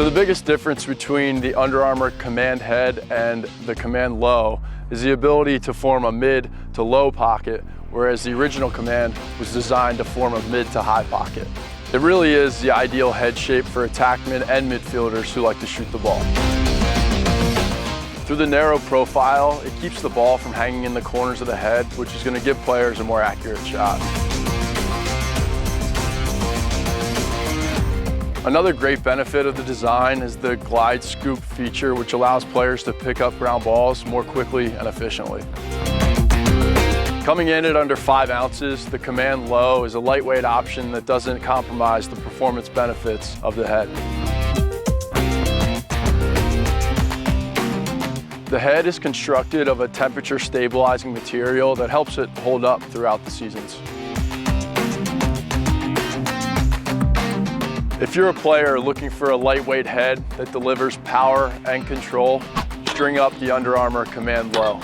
So the biggest difference between the Under Armour Command Head and the Command Low is the ability to form a mid to low pocket, whereas the original Command was designed to form a mid to high pocket. It really is the ideal head shape for attackmen and midfielders who like to shoot the ball. Through the narrow profile, it keeps the ball from hanging in the corners of the head, which is going to give players a more accurate shot. Another great benefit of the design is the glide scoop feature, which allows players to pick up ground balls more quickly and efficiently. Coming in at under 5 ounces, the Command Low is a lightweight option that doesn't compromise the performance benefits of the head. The head is constructed of a temperature stabilizing material that helps it hold up throughout the seasons. If you're a player looking for a lightweight head that delivers power and control, string up the Under Armour Command Low.